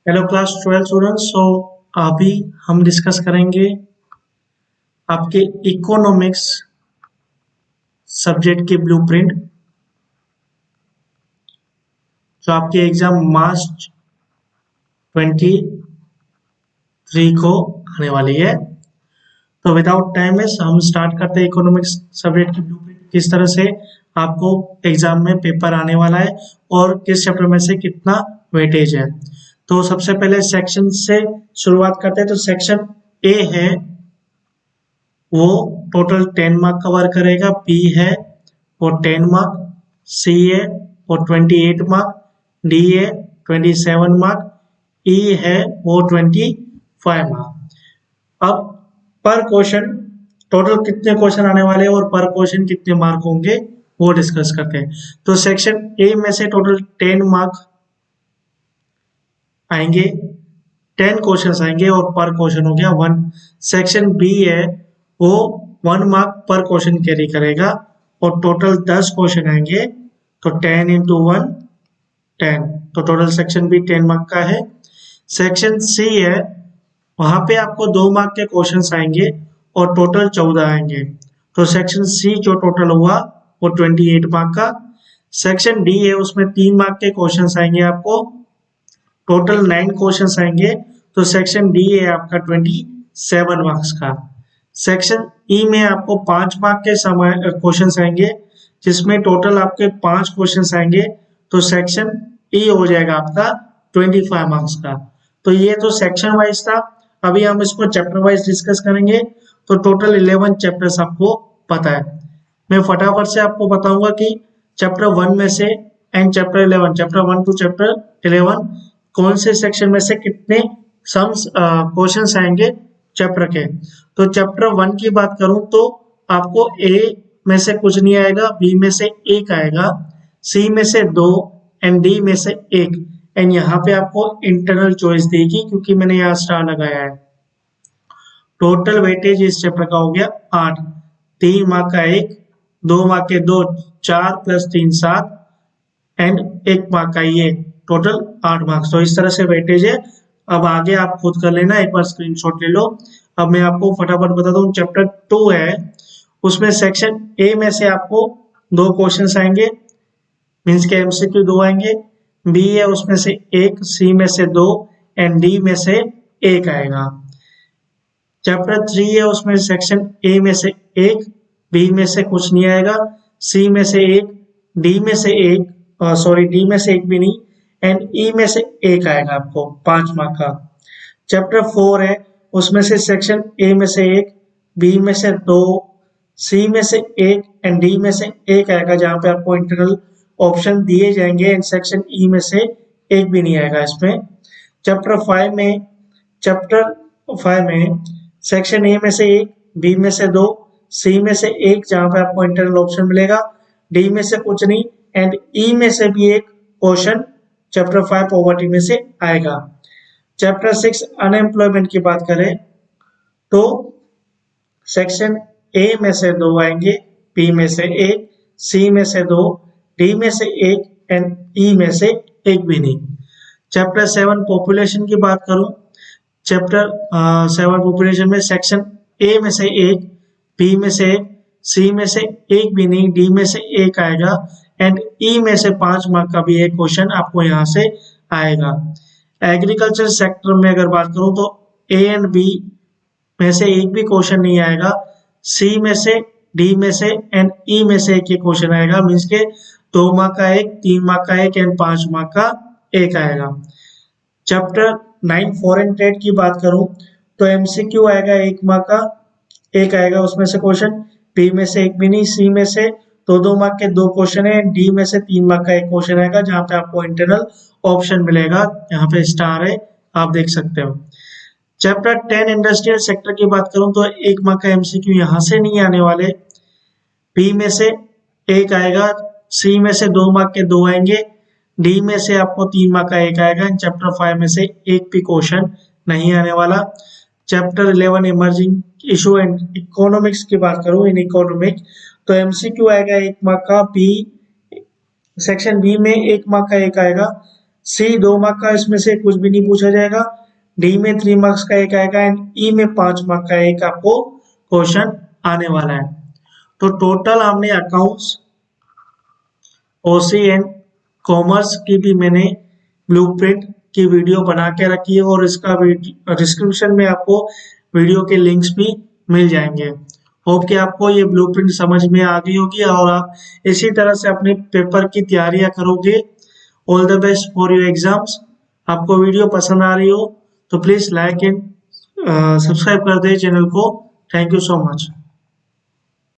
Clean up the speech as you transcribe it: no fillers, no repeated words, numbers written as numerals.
Hello class 12 students. अभी हम discuss करेंगे आपके इकोनॉमिक्स सब्जेक्ट के ब्लूप्रिंट जो आपके एग्जाम मार्च 23 को आने वाली है। तो विदाउट टाइम वेस्ट हम स्टार्ट करते हैं इकोनॉमिक्स सब्जेक्ट की ब्लूप्रिंट, किस तरह से आपको एग्जाम में पेपर आने वाला है और किस चैप्टर में से कितना वेटेज है। तो सबसे पहले सेक्शन से शुरुआत करते हैं। तो सेक्शन ए है वो टोटल 10 मार्क कवर करेगा, बी है वो 10 मार्क, सी है वो 28 मार्क, डी है 27 मार्क, ई है वो 25 मार्क। अब पर क्वेश्चन टोटल कितने क्वेश्चन आने वाले हैं और पर क्वेश्चन कितने मार्क होंगे वो डिस्कस करते हैं। तो सेक्शन ए में से टोटल 10 मार्क आएंगे, 10 क्वेश्चन आएंगे और पर क्वेश्चन हो गया 1। सेक्शन बी है वो 1 मार्क पर क्वेश्चन कैरी करेगा और टोटल 10 क्वेश्चन आएंगे। तो 10 इंटू 1 10, तो टोटल सेक्शन बी 10 मार्क का है। सेक्शन सी है वहां पे आपको 2 मार्क के क्वेश्चन आएंगे और टोटल 14 आएंगे। तो सेक्शन सी जो टोटल हुआ वो 28 मार्क का। सेक्शन डी है उसमें 3 मार्क के क्वेश्चन आएंगे, आपको टोटल 9 क्वेश्चन आएंगे। तो सेक्शन डी है आपका 27 मार्क्स का। सेक्शन ई में आपको 5 मार्क के क्वेश्चन आएंगे जिसमें टोटल आपके 5 क्वेश्चन आएंगे। तो सेक्शन ई हो जाएगा आपका 25 मार्क्स का। तो ये तो सेक्शन वाइज था। अभी हम इसको चैप्टर वाइज डिस्कस करेंगे। तो टोटल 11 चैप्टर्स आपको पता है। मैं फटाफट से आपको बताऊंगा कि चैप्टर 1 में से and chapter 11, chapter 1 to chapter 11 कौन से सेक्शन में से कितने सम्स क्वेश्चंस आएंगे चैप्टर के। तो चैप्टर 1 की बात करूं तो आपको ए में से कुछ नहीं आएगा, बी में से 1 आएगा, सी में से 2 एंड डी में से 1। एंड यहाँ पे आपको इंटरनल चॉइस देगी क्योंकि मैंने यहाँ स्टार लगाया है। टोटल वेटेज इस चैप्टर का हो गया 8, 3 मार्क का 1, 2 मार्क के 2, 4 प्लस 3 7 एंड 1 मार्क का ये, टोटल 8 मार्क्स। तो इस तरह से वेटेज है। अब आगे आप खुद कर लेना, एक बार स्क्रीनशॉट ले लो। अब मैं आपको फटाफट बता दूं, चैप्टर 2 है उसमें सेक्शन ए में से आपको 2 क्वेश्चंस आएंगे, मींस के एमसीक्यू 2 आएंगे। बी है उसमें से 1, सी में से 2 एंड डी में से 1 आएगा। चैप्टर 3 है उसमें सेक्शन ए में से 1, बी में से कुछ नहीं आएगा, सी में से 1, डी में से 1, सॉरी डी में से 1 भी नहीं एंड ई में से 1 आएगा आपको 5 मार्क का। चैप्टर 4 है उसमें से सेक्शन ए में से 1, बी में से 2, सी में से 1 एंड डी में से 1 आएगा जहां पे आपको इंटरनल ऑप्शन दिए जाएंगे एंड सेक्शन ई में से 1 भी नहीं आएगा इसमें। चैप्टर 5 में सेक्शन ए में से 1, बी में से 2, सी में से 1 जहां पे आपको इंटरनल ऑप्शन मिलेगा, डी में से कुछ नहीं एंड ई में से भी एक क्वेश्चन चैप्टर 5 पॉवर्टी में से आएगा। चैप्टर 6 अनएम्प्लॉयमेंट की बात करें तो सेक्शन ए में से 2 आएंगे, बी में से 1, सी में से 2, डी में से 1 एंड ई में से 1 भी नहीं। चैप्टर 7 पॉपुलेशन की बात करूं, चैप्टर 7 पॉपुलेशन में सेक्शन ए में से 1, बी में से 1, सी में से 1 भी नहीं, डी में से 1 आएगा एंड ई में से 5 मार्क का भी एक क्वेश्चन आपको यहाँ से आएगा। एग्रीकल्चर सेक्टर में अगर बात करूं तो ए एंड बी में से एक भी क्वेश्चन नहीं आएगा, सी में से, डी में से एंड ई में से एक ही क्वेश्चन आएगा, मीन्स के 2 मार्क का 1, 3 मार्क का 1 एंड 5 मार्क का 1 आएगा। चैप्टर 9 फॉरेन ट्रेड की बात करूं तो एमसीक्यू आएगा 1 मार्क का 1 आएगा उसमें से क्वेश्चन, बी में से 1 भी नहीं, सी में से 2 मार्क के 2 क्वेश्चन है, डी में से 3 मार्क का 1 क्वेश्चन आएगा जहां पे आपको इंटरनल ऑप्शन मिलेगा, यहाँ पे स्टार है आप देख सकते हो। चैप्टर 10 इंडस्ट्रियल सेक्टर की बात करूं तो 1 मार्क का एमसीक्यू यहाँ से नहीं आने वाले, बी में से 1 आएगा, सी में से 2 मार्क के 2 आएंगे, डी में से आपको 3 मार्क का 1 आएगा। चैप्टर 5 में से एक भी क्वेश्चन नहीं आने वाला। Chapter 11 emerging issue and economics की बात करूं, इन इकोनॉमिक तो एमसीक्यू आएगा 1 मार्क का, बी सेक्शन बी में 1 मार्क का 1 आएगा, सी 2 मार्क का, इसमें से कुछ भी नहीं पूछा जाएगा। डी में 3 मार्क्स का एक आएगा एंड ई में 5 मार्क का एक आपको क्वेश्चन आने वाला है। तो टोटल हमने अकाउंट्स, ओसी एंड कॉमर्स की भी मैंने ब्लूप्रिंट की वीडियो बना के रखी है और इसका डिस्क्रिप्शन में आपको वीडियो के लिंक्स भी मिल जाएंगे। होप कि आपको ये ब्लूप्रिंट समझ में आ गई होगी और आप इसी तरह से अपने पेपर की तैयारियां करोगे। All the best for your exams. आपको वीडियो पसंद आ रही हो तो प्लीज लाइक एंड सब्सक्राइब कर दे चैनल को। Thank you so much.